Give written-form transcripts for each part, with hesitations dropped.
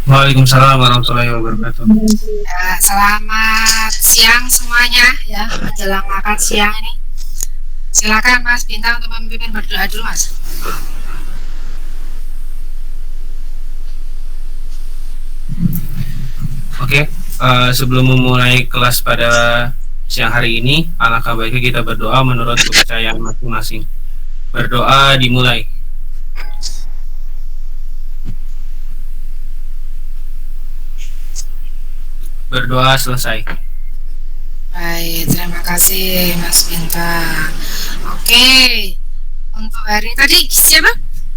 Waalaikumsalam warahmatullahi wabarakatuh. Selamat siang semuanya ya, menjelang makan siang ini. Silakan Mas Bintang untuk memimpin berdoa dulu Mas. Oke, sebelum memulai kelas pada siang hari ini, alangkah baiknya kita berdoa menurut kepercayaan masing-masing. Berdoa dimulai. Berdoa selesai. Baik, terima kasih Mas Bintang. Oke, untuk hari tadi siapa?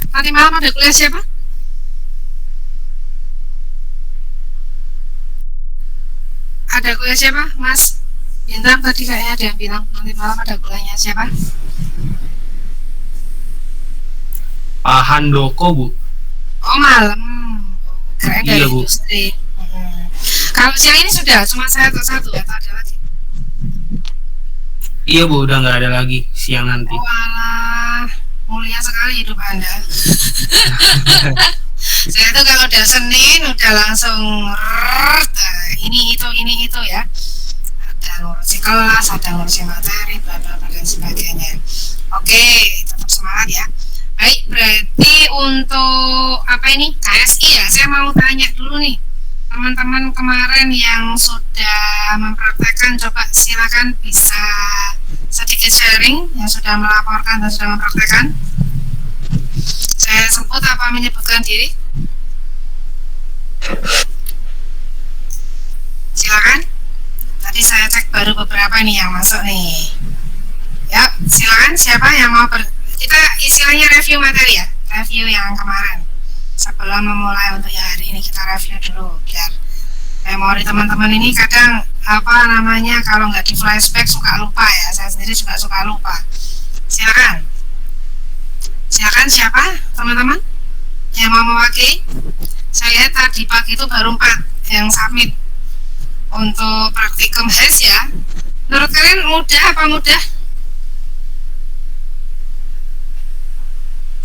Nanti malam ada kuliah siapa? Ada kuliah siapa, Mas Bintang? Tadi kayaknya ada yang bilang nanti malam ada kuliahnya siapa? Pak Handoko, Bu. Oh malam, kayaknya dari Iya, Bu. industri. Kalau siang ini sudah cuma saya satu atau ada lagi? Iya, Bu, udah nggak ada lagi siang nanti. Walah, mulia sekali hidup Anda. Saya tuh kalau udah Senin udah langsung ini itu ya. Ada ngurusi kelas, ada ngurusi materi, bla bla bla dan sebagainya. Oke, tetap semangat ya. Baik, berarti untuk apa ini KSI ya? Saya mau tanya dulu nih, teman-teman kemarin yang sudah mempraktekkan, coba silakan bisa sedikit sharing yang sudah melaporkan dan sudah mempraktekkan. Saya sebut apa menyebutkan diri? Silakan. Tadi saya cek baru beberapa nih yang masuk nih. Ya, silakan siapa yang mau kita istilahnya review materi ya, review yang kemarin. Sebelum memulai untuk yang hari ini kita review dulu biar memori teman-teman ini kadang apa namanya kalau nggak di flashback suka lupa ya. Saya sendiri juga suka lupa. Silakan. Silakan siapa teman-teman yang mau mewakili? Saya lihat tadi pagi itu baru 4 yang submit untuk praktikum HES ya. Menurut kalian mudah apa mudah?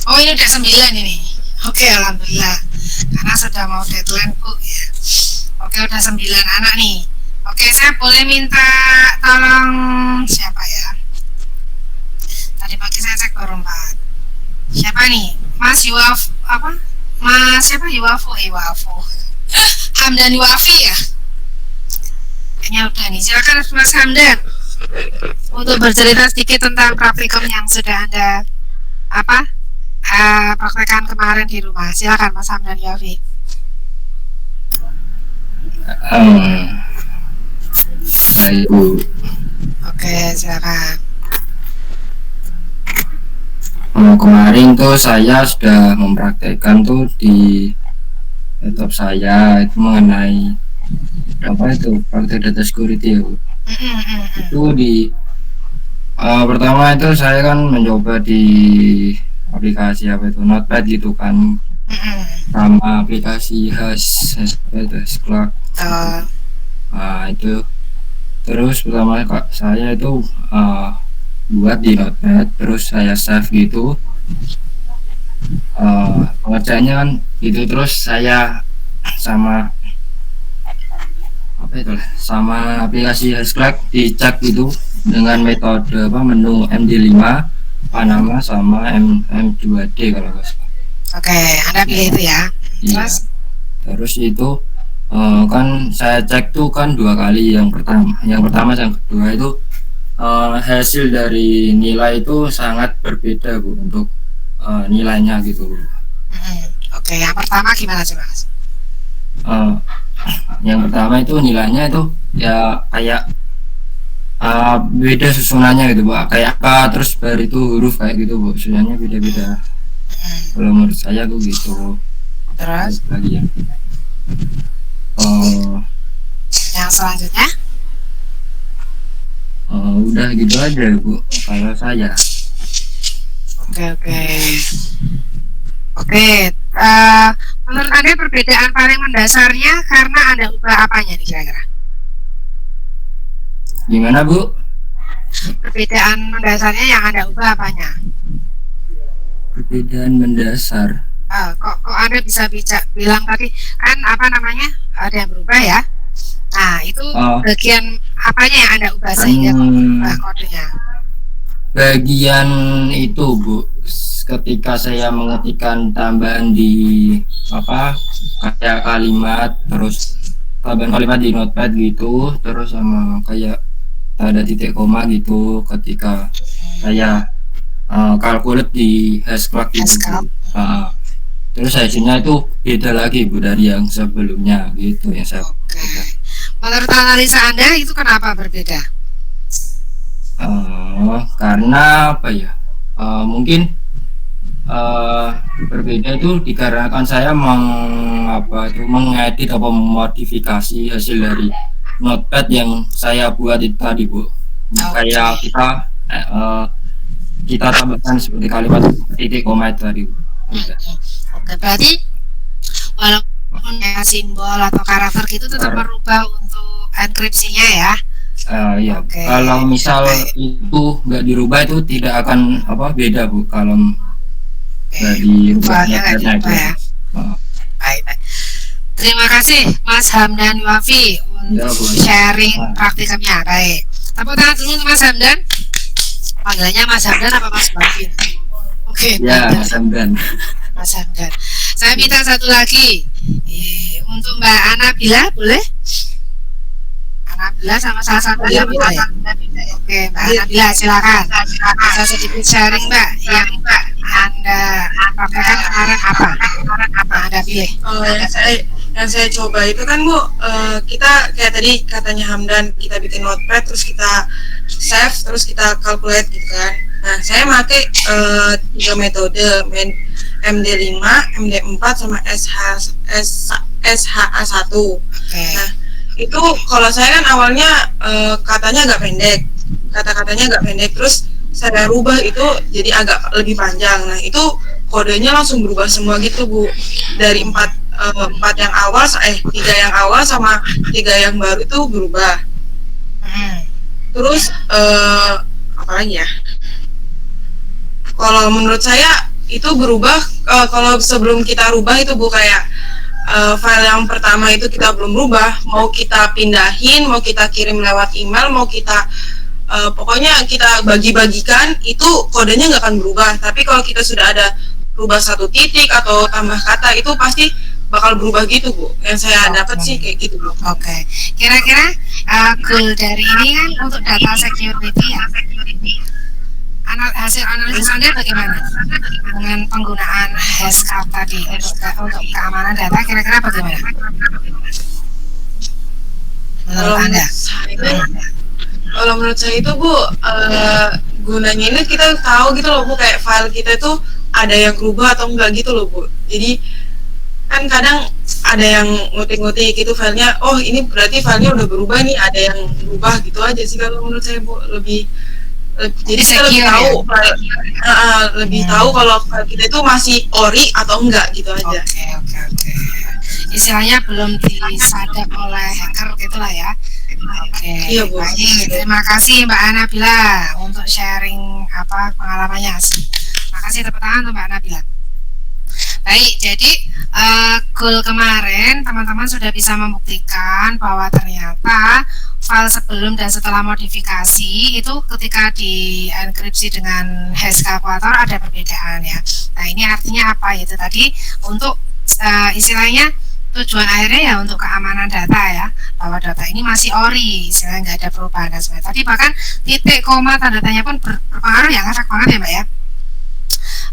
Oh ini udah 9 ini. Oke, alhamdulillah. Karena sudah mau deadline Bu ya. Oke, udah 9 anak nih. Oke, saya boleh minta tolong siapa ya? Tadi pagi saya cek baru 4. Siapa nih? Mas Yuwaf apa? Mas siapa Yuwafu? Hamdan Yuwafi ya? Kayaknya udah nih. Silakan Mas Hamdan untuk bercerita sedikit tentang praktikum yang sudah Anda praktekkan kemarin di rumah. Silakan Mas Hamdan Yuwafi. Baik Bu. Oke, silakan. Kemarin tuh saya sudah mempraktekkan tuh di laptop saya itu mengenai apa itu praktek data security ya Bu. Itu di pertama itu saya kan mencoba di aplikasi apa itu Notepad gitu kan, sama aplikasi Hasclark. Itu terus pertama saya itu buat di Notepad, terus saya save gitu pengerjaannya kan gitu, terus saya sama sama aplikasi Hasclark dicek gitu dengan metode menu MD5 Panama sama M2D kalau nggak salah. Oke, Anda pilih itu ya. Iya. Terus itu kan saya cek tuh kan 2 kali, yang pertama yang kedua itu hasil dari nilai itu sangat berbeda Bu untuk nilainya gitu. Oke, yang pertama gimana coba Mas? Yang pertama itu nilainya itu ya kayak beda susunannya gitu Bu, kayak A terus baru itu huruf kayak gitu Bu, susunannya beda-beda. Kalau menurut saya tuh gitu. Terus lagi ya. yang selanjutnya? Udah gitu aja Bu kalau saya. Oke. Menurut Anda perbedaan paling mendasarnya karena Anda ubah apanya nih kira-kira? Gimana Bu? Perbedaan mendasarnya yang Anda ubah apanya? Perbedaan mendasar. Kok Anda bisa bilang tadi kan apa namanya ada yang berubah ya. Nah itu bagian apanya yang Anda ubah sehingga berubah kodenya? Bagian itu Bu, ketika saya mengetikkan tambahan di apa kayak kalimat, terus tambahan kalimat di notepad gitu, terus sama kayak ada titik koma gitu ketika saya calculate di Haskell gitu. Terus hasilnya itu beda lagi Bu dari yang sebelumnya gitu yang saya. Oke. Menurut analisa Anda itu kenapa berbeda? Karena apa ya? Mungkin berbeda itu dikarenakan saya mengedit atau memodifikasi hasil dari notepad yang saya buat itu tadi Bu. Kayak kita tambahkan seperti kalimat titik koma tadi Bu. Oke, berarti walaupun ya simbol atau karakter gitu tetap merubah untuk enkripsinya ya. Iya. Kalau misal itu nggak dirubah itu tidak akan beda Bu kalau nggak dirubahnya ya. Baik. Terima kasih Mas Hamdan Wafi untuk sharing praktikumnya. Baik. Tepuk tangan dulu untuk Mas Hamdan. Panggilannya Mas Hamdan apa Mas Wafi? Oke. Ya, Mas Hamdan. Mas Hamdan. Saya minta satu lagi untuk Mbak Anabila, boleh? Anabila sama salah satu yang ya. Oke, Mbak Anabila silakan. Bisa sedikit sharing Mbak yang Anda praktekkan kemarin apa? Anda pilih. Yang saya coba itu kan Bu, kita kayak tadi katanya Hamdan, kita bikin notepad terus kita save terus kita calculate gitu kan. Nah, saya pakai 3 metode, MD5, MD4 sama SHA1. Nah, itu kalau saya kan awalnya katanya agak pendek, kata-katanya agak pendek, terus saya rubah itu jadi agak lebih panjang. Nah, itu kodenya langsung berubah semua gitu Bu, dari 4 yang awal, 3 yang awal sama 3 yang baru itu berubah. Terus apa lagi ya? Kalau menurut saya itu berubah, kalau sebelum kita rubah itu Bu, kayak file yang pertama itu kita belum rubah, mau kita pindahin, mau kita kirim lewat email, mau kita pokoknya kita bagi-bagikan, itu kodenya nggak akan berubah. Tapi kalau kita sudah ada rubah 1 titik atau tambah kata, itu pasti bakal berubah gitu Bu. Yang saya dapat sih kayak gitu Bu. Oke. Kira-kira goal dari ini kan untuk data security ya. Hasil analisis Anda bagaimana dengan penggunaan Haskell tadi untuk keamanan data, kira-kira bagaimana menurut Anda? Kalau menurut saya itu Bu, gunanya ini kita tahu gitu loh Bu, kayak file kita itu ada yang berubah atau enggak gitu loh Bu. Jadi kan kadang ada yang ngutik-ngutik gitu filenya, oh ini berarti filenya udah berubah nih, ada yang berubah gitu aja sih kalau menurut saya Bu. Jadi kita lebih tahu, lebih tahu kalau kita itu masih ori atau enggak gitu aja. Oke. Istilahnya belum disadap oleh hacker gitulah ya. Oke. Iya Bu. Baik, terima kasih Mbak Anabila untuk sharing pengalamannya. Terima kasih, tepuk tangan untuk Mbak Anabila. Baik, jadi goal kemarin teman-teman sudah bisa membuktikan bahwa ternyata file sebelum dan setelah modifikasi itu ketika di enkripsi dengan hash calculator ada perbedaan ya. Nah, ini artinya apa? Itu tadi untuk istilahnya tujuan akhirnya ya untuk keamanan data ya, bahwa data ini masih ori, istilahnya nggak ada perubahan dan sebagainya. Tadi bahkan titik, koma, tanda tanya pun berpengaruh ya, ngefek banget ya Mbak ya.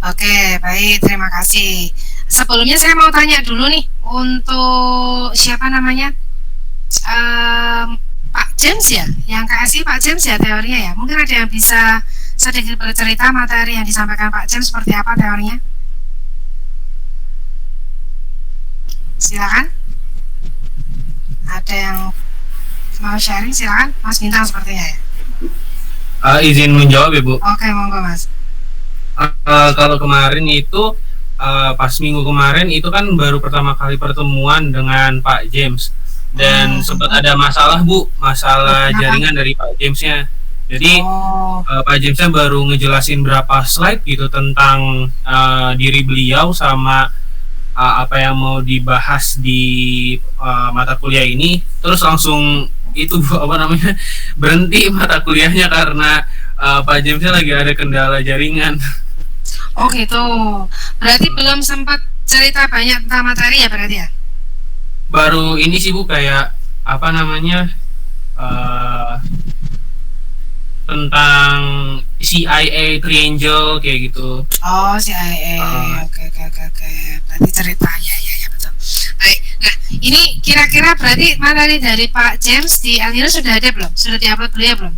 Oke, baik, terima kasih. Sebelumnya saya mau tanya dulu nih untuk siapa namanya, Pak James ya, yang KSI Pak James ya teorinya ya. Mungkin ada yang bisa sedikit bercerita materi yang disampaikan Pak James seperti apa teorinya? Silakan. Ada yang mau sharing, silakan. Mas Bintang sepertinya ya. Izin menjawab ya Bu. Oke, monggo Mas. Kalau kemarin itu pas minggu kemarin itu kan baru pertama kali pertemuan dengan Pak James dan sempat ada masalah Bu, masalah jaringan dari Pak Jamesnya. Jadi Pak Jamesnya baru ngejelasin berapa slide gitu tentang diri beliau sama apa yang mau dibahas di mata kuliah ini, terus langsung itu Bu, apa namanya, berhenti mata kuliahnya karena Pak Jamesnya lagi ada kendala jaringan. Oh gitu. Berarti belum sempat cerita banyak tentang materi ya berarti ya? Baru ini sih Bu, kayak apa namanya, tentang CIA Triangle kayak gitu. Oh CIA. Oke. Berarti cerita ya betul. Baik. Nah ini kira-kira berarti materi dari Pak James di El Nino sudah ada belum? Sudah diupload dulu ya belum?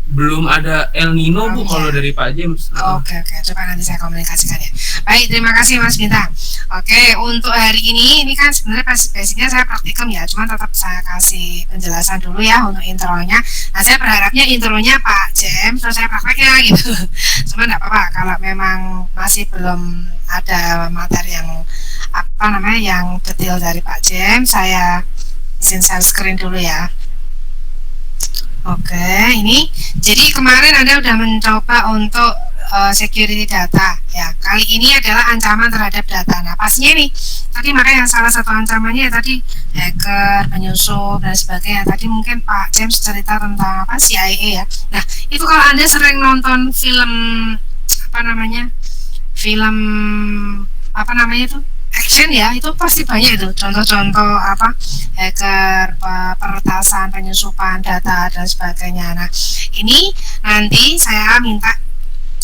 Belum ada El Nino Bu, Oh, kalau iya. dari Pak James. Oke, coba nanti saya komunikasikan ya. Baik, terima kasih Mas Bintang. Oke, untuk hari ini kan sebenarnya basicnya saya praktikum ya, cuman tetap saya kasih penjelasan dulu ya untuk intronya. Nah, saya berharapnya intronya Pak James, terus saya prakteknya gitu. Cuman nggak apa-apa, kalau memang masih belum ada materi yang apa namanya yang detail dari Pak James, saya izin share screen dulu ya. Oke, ini jadi kemarin Anda sudah mencoba untuk security data ya. Kali ini adalah ancaman terhadap data. Nah, pastinya nih tadi makanya salah satu ancamannya tadi hacker, penyusup dan sebagainya. Tadi mungkin Pak James cerita tentang apa CIA ya. Nah, itu kalau Anda sering nonton film apa namanya? Film apa namanya itu? Action ya, itu pasti banyak itu contoh-contoh apa hacker, peretasan, penyusupan data dan sebagainya. Nah, ini nanti saya minta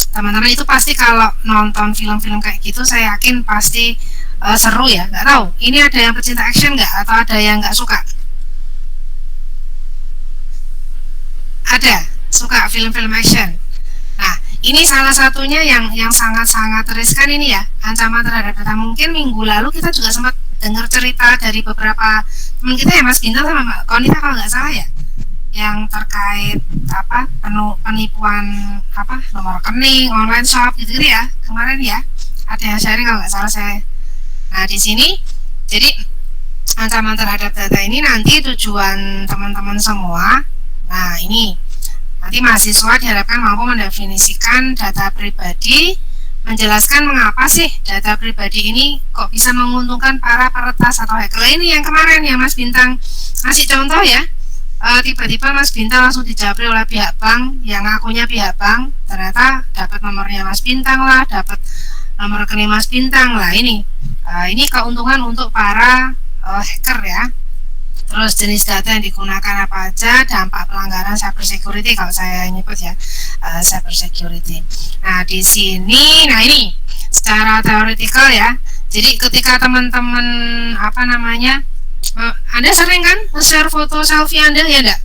teman-teman itu pasti kalau nonton film-film kayak gitu, saya yakin pasti seru ya. Nggak tahu, ini ada yang pecinta action nggak atau ada yang nggak suka? Ada suka film-film action. Nah, ini salah satunya yang sangat-sangat riskan ini ya, ancaman terhadap data. Mungkin minggu lalu kita juga sempat dengar cerita dari beberapa teman kita ya, Mas Bintang sama Mbak Konita kalau nggak salah ya, yang terkait apa penipuan apa nomor rekening, online shop gitu ya kemarin ya, ada yang sharing kalau nggak salah saya. Nah di sini jadi ancaman terhadap data ini nanti tujuan teman-teman semua. Nah ini nanti mahasiswa diharapkan mampu mendefinisikan data pribadi, menjelaskan mengapa sih data pribadi ini kok bisa menguntungkan para peretas atau hacker. Ini yang kemarin yang Mas Bintang ngasih contoh ya, tiba-tiba Mas Bintang langsung dijabri oleh pihak bank yang ngakunya pihak bank, ternyata dapat nomornya Mas Bintang lah, dapat nomor rekening Mas Bintang lah. Ini keuntungan untuk para hacker ya. Terus jenis data yang digunakan apa aja, dampak pelanggaran cyber security kalau saya nyebut ya, cyber security. Nah di sini, nah ini secara teoretikal ya. Jadi ketika teman-teman apa namanya, Anda sering kan share foto selfie Anda ya enggak?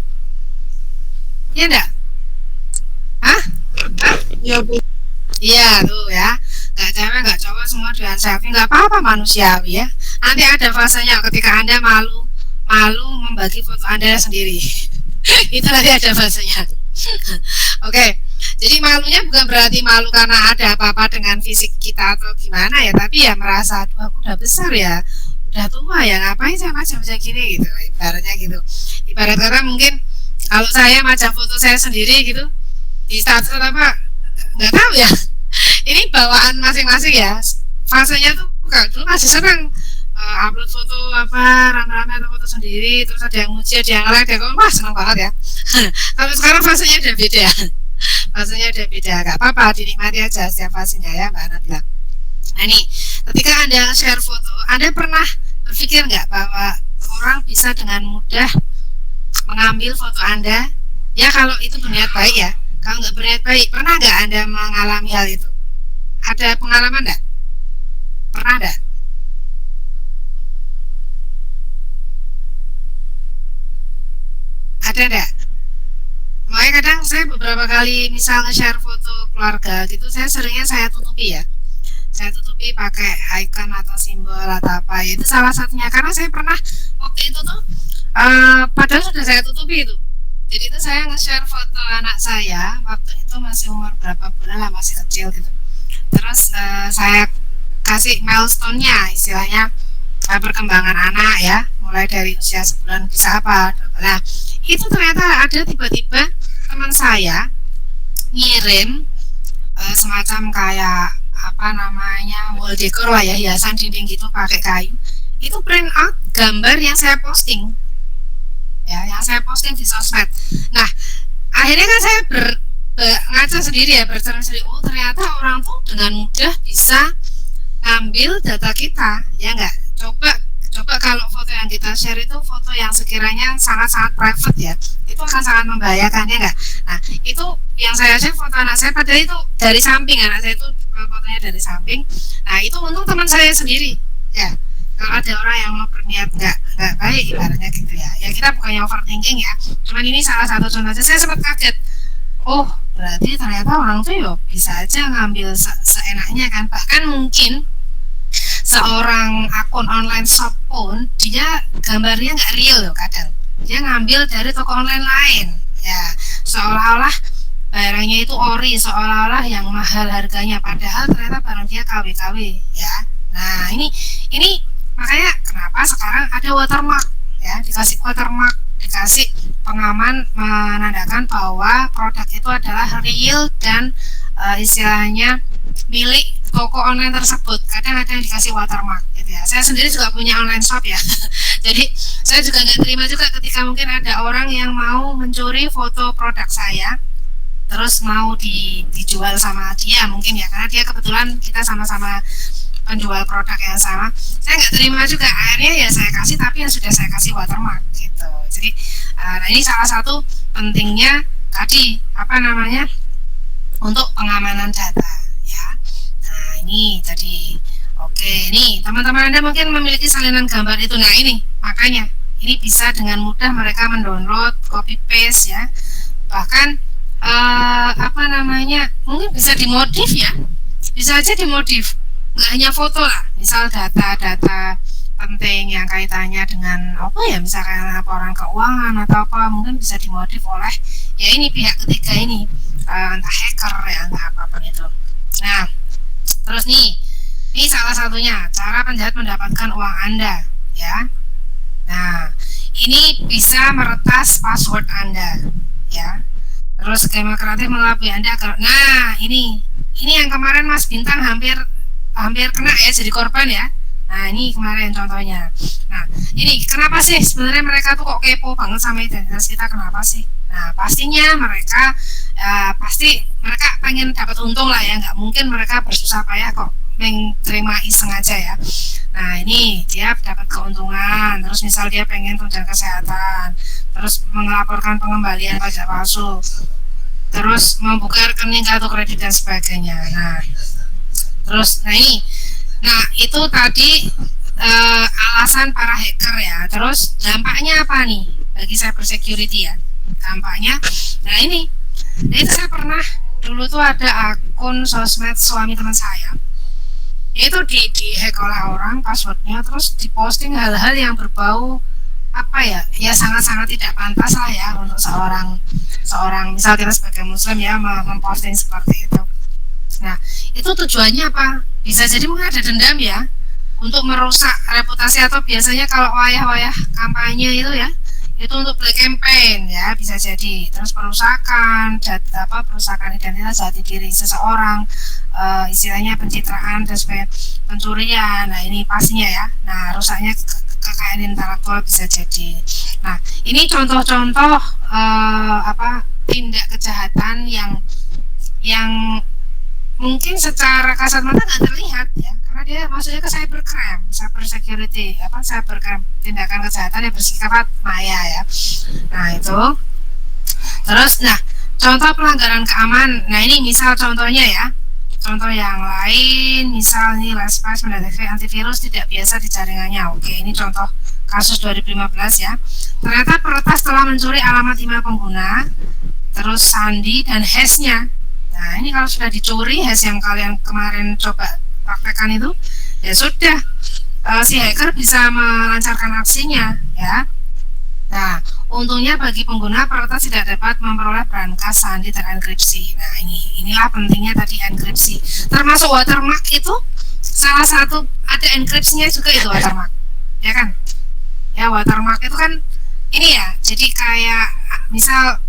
Ya enggak? Hah? Ya Bu. Iya tuh ya, nggak cewek nggak cowok semua dengan selfie, nggak apa-apa, manusiawi ya. Nanti ada fasenya ketika Anda malu membagi foto Anda sendiri. Itu nanti ada fasenya. Oke, jadi malunya bukan berarti malu karena ada apa-apa dengan fisik kita atau gimana ya, tapi ya merasa aduh aku udah besar ya, udah tua ya, ngapain saya macam gini gitu, ibaratnya gitu. Ibarat kata mungkin kalau saya macam foto saya sendiri gitu di status apa nggak tahu ya. Ini bawaan masing-masing ya. Fasenya tuh dulu masih senang upload foto apa rame-rame atau foto sendiri, terus ada yang muji, ada yang like, wah senang banget ya. Tapi sekarang fasenya udah beda. Fasenya udah beda, gak apa-apa, dinikmati aja setiap fasenya ya Mbak Nabila. Nah ini, ketika Anda share foto, Anda pernah berpikir nggak bahwa orang bisa dengan mudah mengambil foto Anda? Ya kalau itu berniat baik ya. Kalau nggak berniat baik, pernah nggak Anda mengalami hal itu? Ada pengalaman nggak? Pernah nggak? Ada enggak? Makanya kadang saya beberapa kali misal nge-share foto keluarga gitu, saya seringnya saya tutupi ya. Saya tutupi pakai icon atau simbol atau apa. Itu salah satunya karena saya pernah waktu itu tuh padahal sudah saya tutupi itu. Jadi itu saya nge-share foto anak saya waktu itu masih umur berapa bulan lah, masih kecil gitu. Terus saya kasih milestone-nya, istilahnya perkembangan anak ya, mulai dari usia sebulan bisa apa. Nah itu ternyata ada tiba-tiba teman saya ngirim semacam kayak apa namanya wall decor lah ya, hiasan dinding gitu pakai kayu, itu print out gambar yang saya posting ya, yang saya posting di sosmed. Nah akhirnya kan saya ngaca sendiri ya, bercermin sendiri, oh ternyata orang tuh dengan mudah bisa ngambil data kita, ya enggak? Coba kalau foto yang kita share itu foto yang sekiranya sangat-sangat private ya, itu akan sangat membahayakan, ya enggak? Nah itu yang saya share foto anak saya, padahal itu dari samping, anak saya itu fotonya dari samping. Nah itu untung teman saya sendiri ya. Kalau ada orang yang mau berniat nggak baik ibaratnya gitu ya, ya kita bukannya overthinking ya, cuman ini salah satu contoh aja. Saya sempat kaget, oh berarti ternyata orang tuh yo bisa aja ngambil seenaknya kan. Bahkan mungkin seorang akun online shop pun dia gambarnya nggak real loh, kadang dia ngambil dari toko online lain ya, seolah-olah barangnya itu ori, seolah-olah yang mahal harganya, padahal ternyata barang dia KW-KW ya. Nah ini makanya kenapa sekarang ada watermark ya, dikasih watermark, dikasih pengaman menandakan bahwa produk itu adalah real dan istilahnya milik toko online tersebut. Kadang-kadang dikasih watermark gitu ya. Saya sendiri juga punya online shop ya. Jadi saya juga nggak terima juga ketika mungkin ada orang yang mau mencuri foto produk saya terus mau dijual sama dia mungkin ya, karena dia kebetulan kita sama-sama penjual produk yang sama. Saya nggak terima juga, akhirnya ya saya kasih, tapi yang sudah saya kasih watermark gitu. Jadi nah ini salah satu pentingnya tadi apa namanya untuk pengamanan data ya. Nah ini tadi oke, nih teman-teman Anda mungkin memiliki salinan gambar itu. Nah ini makanya ini bisa dengan mudah mereka mendownload, copy paste ya, bahkan apa namanya mungkin bisa dimodif ya, bisa aja dimodif, nggak hanya foto lah, misal data-data penting yang kaitannya dengan apa ya, misalkan laporan keuangan atau apa, mungkin bisa dimodif oleh ya ini pihak ketiga ini, entah hacker ya, entah apapun itu. Nah terus nih, ini salah satunya cara penjahat mendapatkan uang Anda ya. Nah ini bisa meretas password Anda ya. Terus skema kreatif mengelabui Anda agar, nah ini yang kemarin Mas Bintang hampir kena ya, jadi korban ya. Nah ini kemarin contohnya. Nah ini kenapa sih sebenarnya mereka tuh kok kepo banget sama identitas kita, kenapa sih? Nah pastinya mereka pasti mereka pengen dapat untung lah ya, nggak mungkin mereka bersusah payah kok terima iseng aja ya. Nah ini dia dapat keuntungan, terus misal dia pengen tunjangan kesehatan, terus melaporkan pengembalian pajak palsu, terus membuka rekening kartu kredit dan sebagainya. Nah terus nah itu tadi alasan para hacker ya. Terus dampaknya apa nih bagi cyber security ya, dampaknya nah ini itu saya pernah dulu tuh ada akun sosmed suami teman saya, itu di hack oleh orang passwordnya, terus diposting hal-hal yang berbau apa ya sangat-sangat tidak pantas lah ya untuk seorang misal kita sebagai muslim ya memposting seperti itu. Nah itu tujuannya apa? Bisa jadi mungkin ada dendam ya, untuk merusak reputasi, atau biasanya kalau wayah-wayah kampanye itu ya, itu untuk black campaign ya, bisa jadi. Terus perusakan perusakan identitas jati diri seseorang, istilahnya pencitraan dan sebagainya, pencurian. Nah ini pastinya ya. Nah rusaknya kekayaan intelektual bisa jadi. Nah ini contoh-contoh tindak kejahatan yang mungkin secara kasat mata nggak terlihat ya, karena dia maksudnya ke cybercrime, cyber security, cybercrime, tindakan kejahatan yang bersifat maya ya. Nah itu terus, nah contoh pelanggaran keamanan. Nah ini misal contohnya ya, contoh yang lain, misal nih LastPass mendeteksi antivirus tidak biasa di jaringannya. Oke, ini contoh kasus 2015 ya. Ternyata peretas telah mencuri alamat email pengguna, terus sandi dan hashnya. Nah ini kalau sudah dicuri hash yang kalian kemarin coba praktekkan itu, ya sudah, si hacker bisa melancarkan aksinya ya. Nah untungnya bagi pengguna, peretas tidak dapat memperoleh berangkas sandi terenkripsi. Nah inilah pentingnya tadi enkripsi, termasuk watermark itu salah satu, ada enkripsinya juga itu watermark ya kan ya. Watermark itu kan ini ya, jadi kayak misal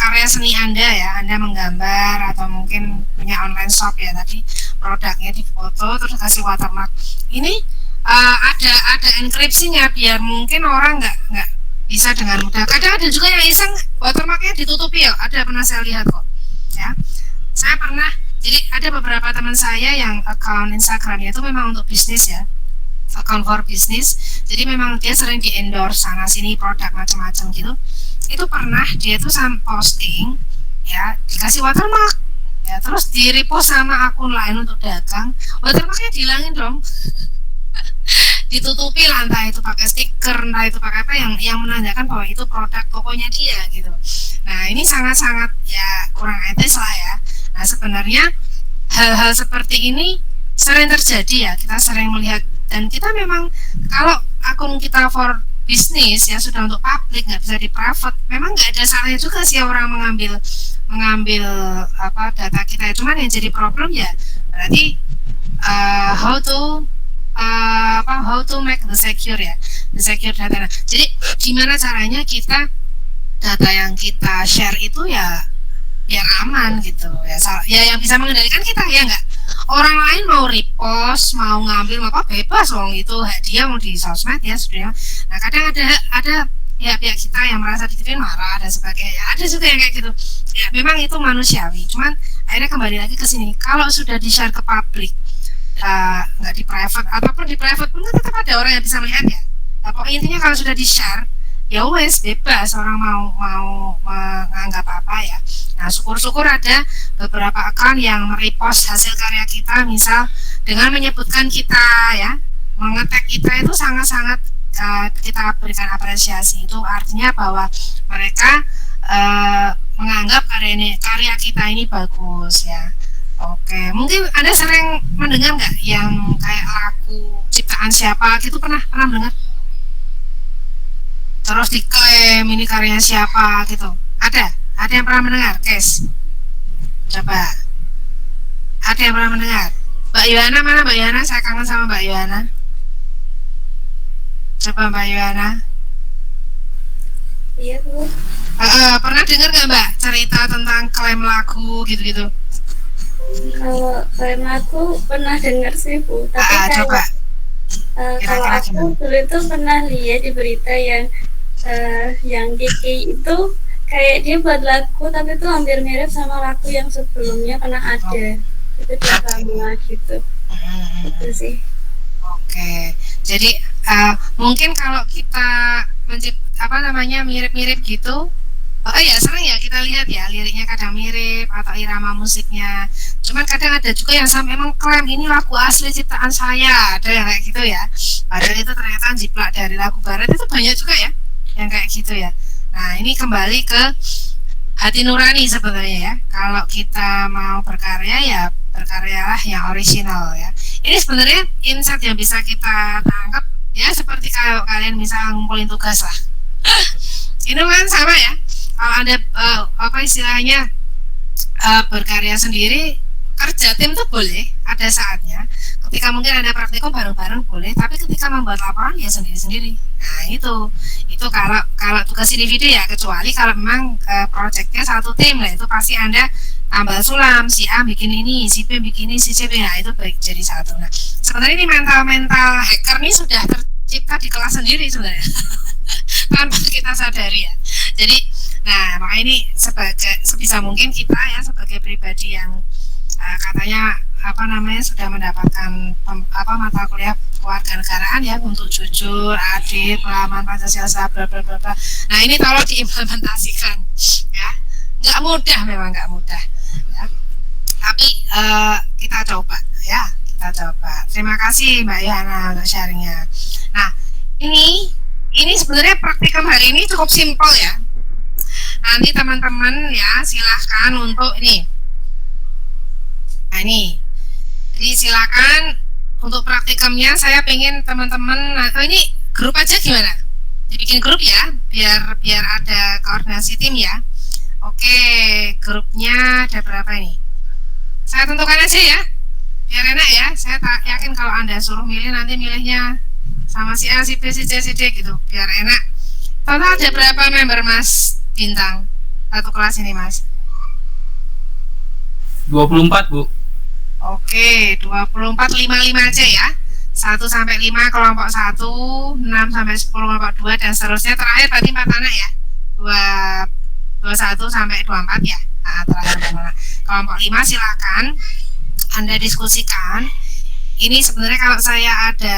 karya seni Anda ya, Anda menggambar atau mungkin punya online shop ya, tadi produknya, difoto terus kasih watermark. Ini ada enkripsinya biar mungkin orang nggak bisa dengan mudah. Kadang ada juga yang iseng watermarknya ditutupi ya, ada, pernah saya lihat kok ya. Saya pernah, jadi ada beberapa teman saya yang account Instagramnya itu memang untuk bisnis ya, account for business, jadi memang dia sering di endorse sana sini produk macam-macam gitu. Itu pernah dia tuh posting ya, dikasih watermark ya, terus di repost sama akun lain untuk dagang, watermarknya dihilangin dong. Ditutupi lah, entah itu pakai stiker, entah itu pakai apa yang menandakan bahwa itu produk tokonya dia gitu. Nah ini sangat-sangat ya kurang etis lah ya. Nah sebenarnya hal-hal seperti ini sering terjadi ya, kita sering melihat, dan kita memang kalau akun kita for bisnis ya sudah untuk publik, nggak bisa di private, memang nggak ada salahnya juga sih orang mengambil apa data kita. Cuman yang jadi problem ya berarti how to make the secure ya, the secure data. Jadi gimana caranya kita data yang kita share itu ya biar aman gitu ya, ya yang bisa mengendalikan kita ya, enggak orang lain mau repost, mau ngambil apa bebas wong, itu hadiah mau di sosmed ya sebenarnya. Nah kadang ada ya pihak kita yang merasa digituin marah dan sebagainya ya, ada juga yang kayak gitu ya, memang itu manusiawi. Cuman akhirnya kembali lagi ke sini, kalau sudah di share ke publik, nggak di private, ataupun di private pun tetap ada orang yang bisa melihat ya. Nah, pokoknya intinya kalau sudah di share ya wes bebas orang mau menganggap apa ya. Nah syukur-syukur ada beberapa account yang merepost hasil karya kita, misal dengan menyebutkan kita ya, mengetek kita, itu sangat-sangat kita berikan apresiasi. Itu artinya bahwa mereka menganggap karya kita ini bagus ya. Oke, mungkin Anda sering mendengar nggak yang kayak lagu ciptaan siapa gitu, pernah mendengar? Terus diklaim ini karyanya siapa gitu. Ada yang pernah mendengar, Kes? Coba. Ada yang pernah mendengar? Mbak Yohana mana, Mbak Yohana? Saya kangen sama Mbak Yohana. Coba Mbak Yohana. Iya Bu. Pernah dengar nggak Mbak cerita tentang klaim lagu gitu-gitu? Kalau klaim aku pernah dengar sih Bu, tapi Coba. kalau aku dulu itu pernah lihat di berita yang Kiki itu kayak dia buat lagu tapi itu hampir mirip sama lagu yang sebelumnya pernah ada, itu dia lama gitu. Itu sih. Oke, jadi mungkin kalau kita mirip-mirip gitu. Oh ya sering ya kita lihat ya, liriknya kadang mirip atau irama musiknya. Cuman kadang ada juga yang sampai memang klaim ini lagu asli ciptaan saya, ada yang kayak gitu ya. Padahal itu ternyata jiplak dari lagu barat, itu banyak juga ya yang kayak gitu ya. Nah ini kembali ke hati nurani sebenarnya ya. Kalau kita mau berkarya ya berkaryalah yang orisinal ya. Ini sebenarnya insight yang bisa kita tangkap ya, seperti kalau kalian misal ngumpulin tugas lah. Ini kan sama ya. Kalau Anda istilahnya berkarya sendiri, kerja tim tuh boleh, ada saatnya. Ketika mungkin Anda praktikum bareng-bareng boleh, tapi ketika membuat laporan ya sendiri-sendiri. Nah itu kalau tugas individu ya, kecuali kalau memang proyeknya satu tim lah, itu pasti Anda tambah sulam, si A bikin ini, si B bikin ini, si C B, nah itu baik jadi satu. Nah sebenarnya ini mental hacker ini sudah tercipta di kelas sendiri sebenarnya. Tanpa kita sadari ya. Jadi maka ini sebisa mungkin kita ya sebagai pribadi yang katanya sudah mendapatkan mata kuliah kewarganegaraan ya, untuk jujur, adil, pemahaman Pancasila, bla bla bla bla. Nah ini tolong diimplementasikan ya. Memang nggak mudah ya. Tapi kita coba ya, Terima kasih Mbak Yana untuk sharingnya. Nah ini sebenarnya praktikum hari ini cukup simpel ya. Nanti teman-teman ya silahkan untuk ini. Nah ini, jadi silakan untuk praktikumnya. Saya pengen teman-teman, ini grup aja gimana? Dibikin grup ya, biar ada koordinasi tim ya. Oke, grupnya ada berapa ini? Saya tentukan aja ya, biar enak ya. Saya tak yakin kalau Anda suruh milih, nanti milihnya sama si A, si B, si C, si D gitu, biar enak. Total ada berapa member Mas Bintang satu kelas ini Mas? 24 Bu. Oke, 24, 55 aja ya. 1 sampai 5 kelompok 1, 6 sampai 10 kelompok 2 dan seterusnya. Terakhir tadi 4 anak ya. 21 sampai 24 ya. Nah, terakhir 4 anak. Kelompok 5 silakan Anda diskusikan. Ini sebenarnya kalau saya ada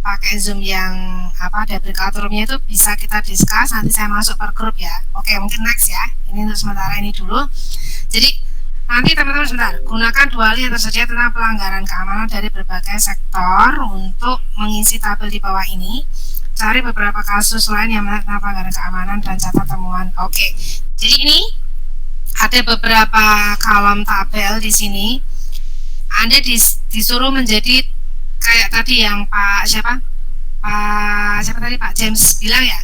pakai Zoom yang ada breakout room-nya itu bisa kita discuss, nanti saya masuk per grup ya. Oke, mungkin next ya. Ini untuk sementara ini dulu. Jadi nanti teman-teman sebentar, gunakan dua link yang tersedia tentang pelanggaran keamanan dari berbagai sektor untuk mengisi tabel di bawah ini. Cari beberapa kasus lain yang tentang pelanggaran keamanan dan catat temuan. Oke, jadi ini ada beberapa kolom tabel di sini. Anda disuruh menjadi kayak tadi yang Pak James bilang ya,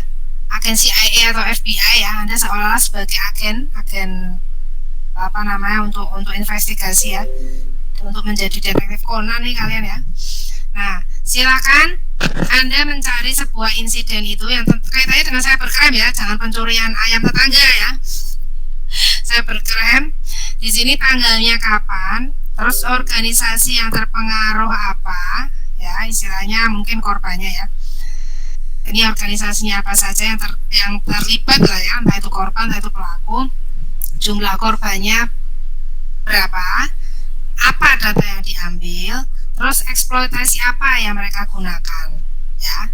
agen CIA atau FBI ya. Anda seolah-olah sebagai agen untuk investigasi ya, untuk menjadi detektif Conan nih kalian ya. Nah, silakan Anda mencari sebuah insiden itu yang kaitannya dengan cybercrime ya, jangan pencurian ayam tetangga ya. Cybercrime di sini tanggalnya kapan, terus organisasi yang terpengaruh apa ya, istilahnya mungkin korbannya ya. Ini organisasinya apa saja yang terlibat lah ya, entah itu korban, entah itu pelaku, jumlah korbannya berapa, apa data yang diambil, terus eksploitasi apa yang mereka gunakan ya.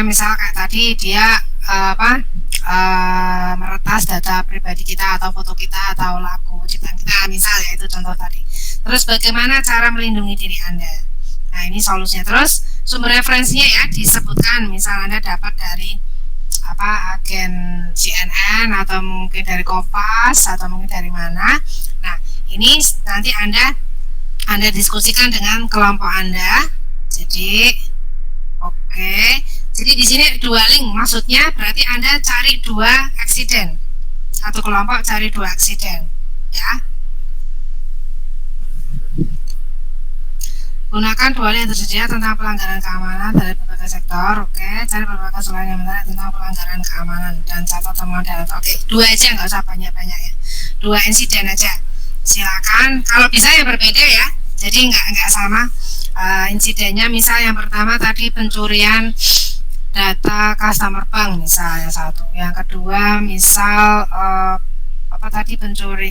Misal kayak tadi dia meretas data pribadi kita atau foto kita atau lagu ciptaan kita misal ya, itu contoh tadi. Terus bagaimana cara melindungi diri Anda. Nah, ini solusinya. Terus sumber referensinya ya disebutkan, misal Anda dapat dari agen CNN atau mungkin dari Kompas atau mungkin dari mana. Nah, ini nanti Anda diskusikan dengan kelompok Anda. Jadi oke. Jadi di sini dua link, maksudnya berarti Anda cari 2 eksiden. Satu kelompok cari 2 eksiden ya. Gunakan 2 link yang tersedia tentang pelanggaran keamanan dari berbagai sektor. Oke, cari beberapa kasus yang menarik tentang pelanggaran keamanan dan catat temuan data. Oke, 2 aja, nggak usah banyak-banyak ya. 2 insiden aja. Silakan. Kalau bisa ya berbeda ya. Jadi nggak sama insidennya. Misal yang pertama tadi pencurian data customer bank misal yang satu. Yang kedua misal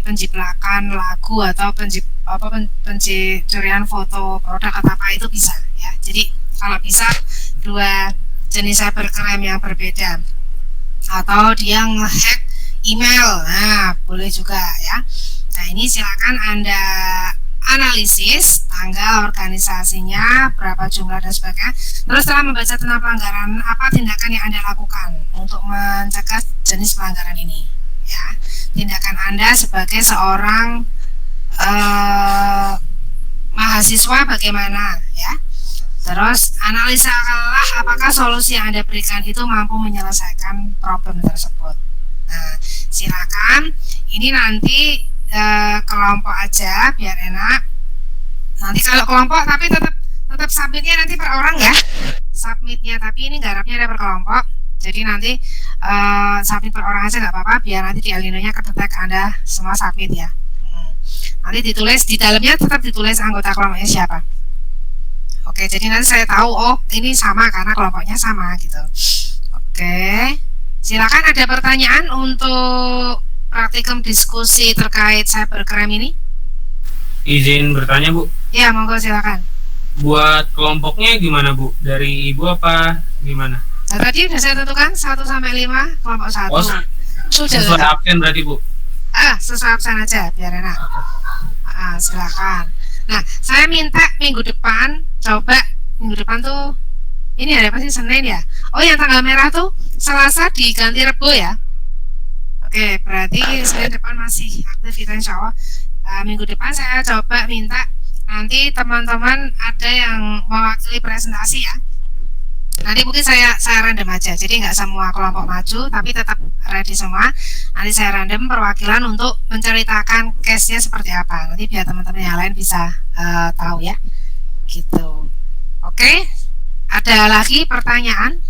penjiplakan lagu atau pencurian foto produk atau apa, itu bisa ya. Jadi kalau bisa 2 jenis cybercrime yang berbeda, atau dia ngehack email, nah boleh juga ya. Nah, ini silakan Anda analisis tanggal, organisasinya, berapa jumlah dan sebagainya. Terus setelah membaca tentang pelanggaran, apa tindakan yang Anda lakukan untuk mencegah jenis pelanggaran ini ya. Tindakan Anda sebagai seorang mahasiswa bagaimana ya. Terus analisalah apakah solusi yang Anda berikan itu mampu menyelesaikan problem tersebut. Nah, silakan. Ini nanti kelompok aja biar enak. Nanti kalau kelompok tapi tetap submitnya nanti per orang ya. Submitnya tapi ini garapnya ada per kelompok. Jadi nanti submit per orang aja nggak apa-apa, biar nanti di Alinonya kedetek Anda semua submit ya. Nanti ditulis di dalamnya, tetap ditulis anggota kelompoknya siapa. Oke, jadi nanti saya tahu ini sama karena kelompoknya sama gitu. Oke, silakan ada pertanyaan untuk praktikum diskusi terkait cybercrime ini. Izin bertanya Bu. Ya, monggo silakan. Buat kelompoknya gimana Bu? Dari Ibu apa gimana? Nah, tadi sudah saya tentukan 1 sampai 5 kelompok 1. Sudah sesuai absen berarti Bu? Sesuai absen aja biar enak. Silakan. Nah, saya minta minggu depan tuh ini ada apa sih, Senin ya? Oh, yang tanggal merah tuh Selasa diganti Rebo ya. Oke, berarti Senin depan masih aktif kita insya Allah. Minggu depan saya coba minta nanti teman-teman ada yang mewakili presentasi ya. Nanti mungkin saya random aja, jadi nggak semua kelompok maju, tapi tetap ready semua. Nanti saya random perwakilan untuk menceritakan case-nya seperti apa. Nanti biar teman-teman yang lain bisa tahu ya, gitu. Oke, ada lagi pertanyaan?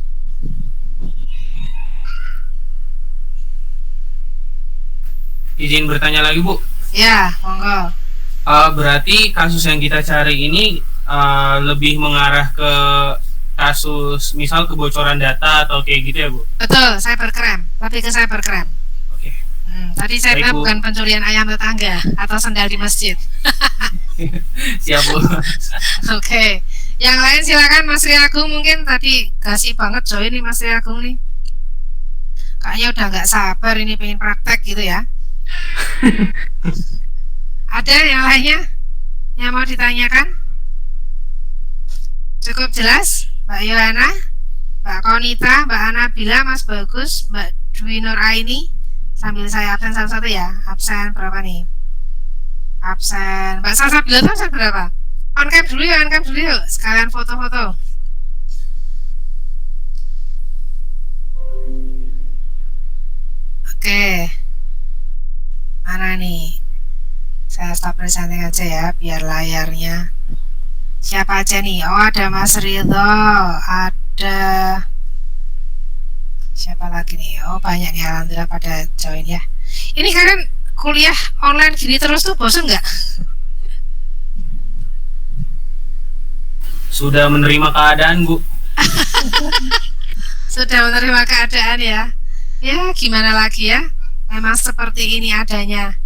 Izin bertanya lagi Bu. Ya, monggo. Berarti kasus yang kita cari ini lebih mengarah ke kasus misal kebocoran data atau kayak gitu ya Bu? Betul, cybercrime, lebih ke cybercrime. Oke. Tadi saya Baik, bilang Bu. bukan pencurian ayam tetangga atau sendal di masjid. Siap Bu. Oke, yang lain silakan Mas Ri Agung, mungkin tadi kasih banget join nih Mas Ri Agung nih. Kayaknya udah nggak sabar ini pengen praktek gitu ya. Ada yang lainnya yang mau ditanyakan? Cukup jelas, Mbak Yohana, Mbak Konita, Mbak Anabila, Mas Bagus, Mbak Dwi Nur Aini. Sambil saya absen satu-satu ya. Absen berapa nih? Absen. Mbak Salsabila tuh absen berapa? On cam dulu ya, on cam dulu yuk. Sekalian foto-foto. Oke. Mana nih? Saya stop presenting aja ya, biar layarnya. Siapa aja nih? Oh, ada Mas Ridho, ada siapa lagi nih? Oh, banyak nih, alhamdulillah pada join ya. Ini kalian kuliah online gini terus tuh bosan nggak? Sudah menerima keadaan Bu. Sudah menerima keadaan ya? Ya, gimana lagi ya? Memang seperti ini adanya.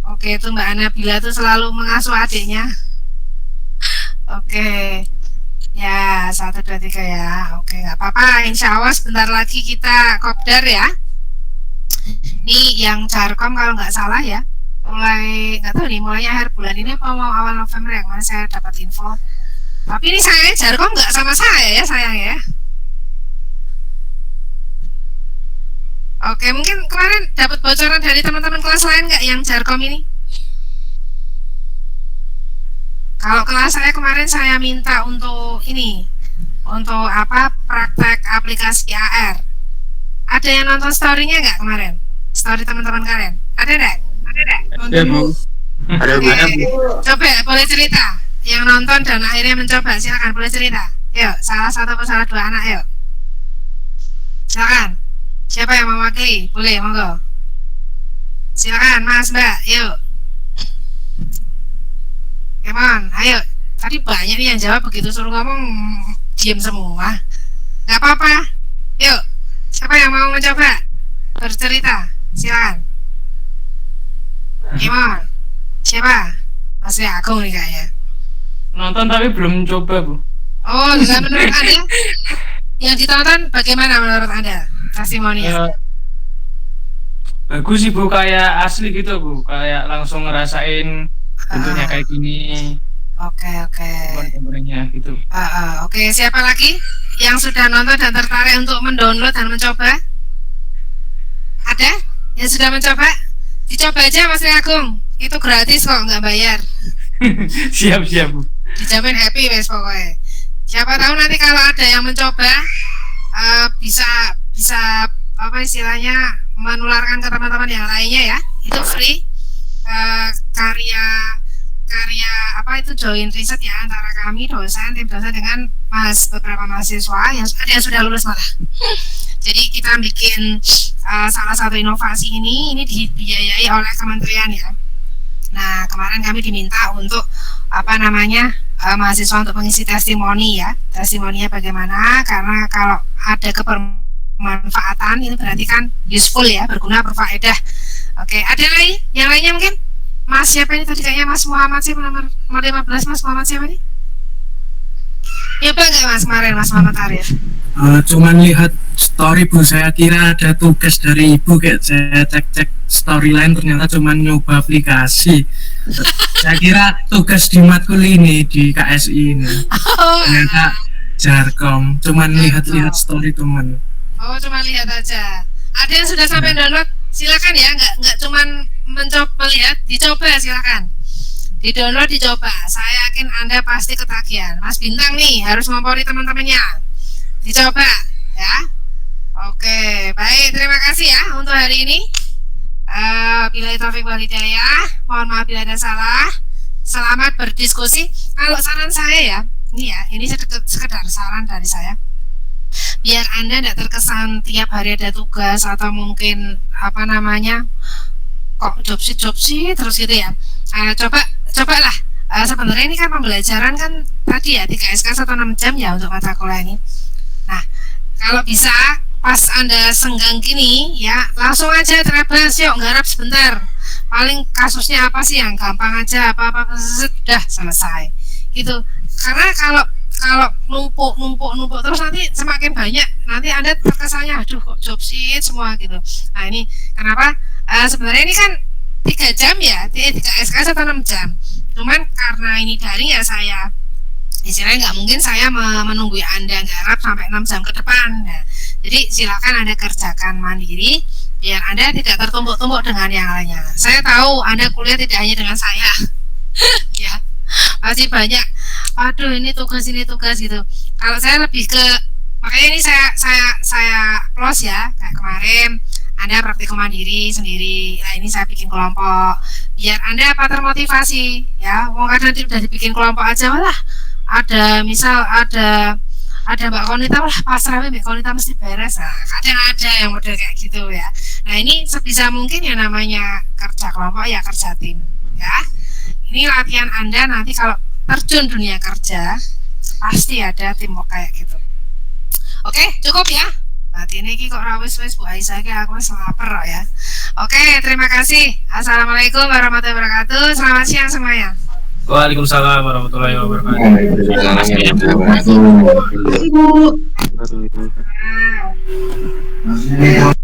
Oke, itu Mbak Anabila tuh selalu mengasuh adiknya. Oke, ya 1, 2, 3 ya. Oke, nggak apa-apa. Insya Allah sebentar lagi kita kopdar ya. Ini yang Jarkom kalau nggak salah ya. Mulai nggak tahu nih, mulainya akhir bulan ini apa mau awal November yang mana saya dapat info. Tapi ini saya Jarkom nggak sama saya ya sayang ya. Oke, mungkin kemarin dapat bocoran dari teman-teman kelas lain nggak yang Jarkom ini? Kalau kelas saya kemarin saya minta untuk ini, untuk apa, praktek aplikasi AR. Ada yang nonton story-nya nggak kemarin? Story teman-teman kalian? Ada nggak? Ada nggak? Ada Bu. Ada Bu. Coba boleh cerita. Yang nonton dan akhirnya mencoba, silakan boleh cerita. Yuk, salah satu atau salah dua anak, yuk. Silakan. Siapa yang mewakili? Boleh, monggo. Silakan, Mas, Mbak, yuk. Come on, ayo. Tadi banyak nih yang jawab, begitu suruh ngomong diam semua. Gak apa-apa. Yuk, siapa yang mau mencoba bercerita? Silakan. Come on. Siapa? Mas Agung nih kayaknya. Nonton tapi belum coba Bu. Oh, dengan menurut Anda yang ditonton bagaimana menurut Anda? Testimoninya. Bagus sih Bu, kayak asli gitu Bu, kayak langsung ngerasain bentuknya kayak gini. Oke. Gambarnya gitu. Oke, siapa lagi yang sudah nonton dan tertarik untuk mendownload dan mencoba? Ada yang sudah mencoba? Dicoba aja Mas Agung, itu gratis kok, nggak bayar. Siap Bu. Dijamin happy wes pokoknya. Siapa tahu nanti kalau ada yang mencoba bisa apa istilahnya menularkan ke teman-teman yang lainnya ya. Itu free. Karya apa itu joint riset ya antara kami dosen, tim dosen dengan beberapa mahasiswa yang ada yang sudah lulus malah. Jadi kita bikin salah satu inovasi ini dibiayai oleh kementerian ya. Nah, kemarin kami diminta untuk mahasiswa untuk mengisi testimoni ya. Testimoninya bagaimana? Karena kalau ada kebermanfaatan ini berarti kan useful ya, berguna, berfaedah. Oke, ada lagi? Yang lainnya mungkin? Mas siapa ini tadi kayaknya Mas Muhammad sih nomor 15, Mas Muhammad siapa nih? Nyoba nggak Mas kemarin Mas Muhammad Arif? Cuman lihat story Bu, saya kira ada tugas dari Ibu, kayak saya cek storyline ternyata cuman nyoba aplikasi. Saya kira tugas di matkul ini di KSI ini. Ternyata Jarkom, cuman lihat-lihat story teman. Oh, cuma lihat aja. Ada yang sudah sampai download? Silakan ya, nggak cuman mencoba melihat, dicoba silakan. Di download, dicoba. Saya yakin Anda pasti ketagihan. Mas Bintang nih harus ngompori teman-temannya. Dicoba ya. Oke, baik, terima kasih ya untuk hari ini. Bila taufik wal hidayah, mohon maaf bila ada salah. Selamat berdiskusi. Kalau saran saya ya, ini sekedar saran dari saya. Biar Anda tidak terkesan tiap hari ada tugas atau mungkin kok jobsi terus gitu ya. Coba cobalah sebenarnya ini kan pembelajaran kan tadi ya 3 SKS atau 6 jam ya untuk mata kuliah ini. Nah, kalau bisa pas Anda senggang gini ya langsung aja terabas, yuk nggarap sebentar. Paling kasusnya apa sih yang gampang aja, apa-apa sudah selesai. Gitu. Karena kalau numpuk terus nanti semakin banyak, nanti Anda terkesannya aduh kok job sheet semua gitu. Nah, ini kenapa sebenarnya ini kan 3 jam ya, 3 SKS atau 6 jam. Cuman karena ini daring ya saya istilahnya nggak mungkin saya menunggu Anda garap sampai 6 jam ke depan. Nah, jadi silakan Anda kerjakan mandiri biar Anda tidak tertumpuk-tumpuk dengan yang lainnya. Saya tahu Anda kuliah tidak hanya dengan saya. Ya. Masih banyak. Aduh, ini tugas gitu. Kalau saya lebih ke makanya ini saya close ya. Kayak kemarin Anda praktikum mandiri sendiri. Nah, ini saya bikin kelompok biar Anda termotivasi ya. Wong kadang nanti udah dibikin kelompok aja malah ada misal ada Mbak Konita lah pasrah Mbak Konita mesti beres. Nah, kadang ada yang model kayak gitu ya. Nah, ini sebisa mungkin ya namanya kerja kelompok ya kerja tim ya. Ini latihan Anda nanti kalau terjun dunia kerja pasti ada tim kayak gitu. Oke, cukup ya. Berarti ini kok rawis Bu Aisyah ki aku wis lapar kok ya. Oke, terima kasih. Assalamualaikum warahmatullahi wabarakatuh. Selamat siang semuanya. Waalaikumsalam warahmatullahi wabarakatuh. Waalaikumsalam warahmatullahi wabarakatuh. Nah.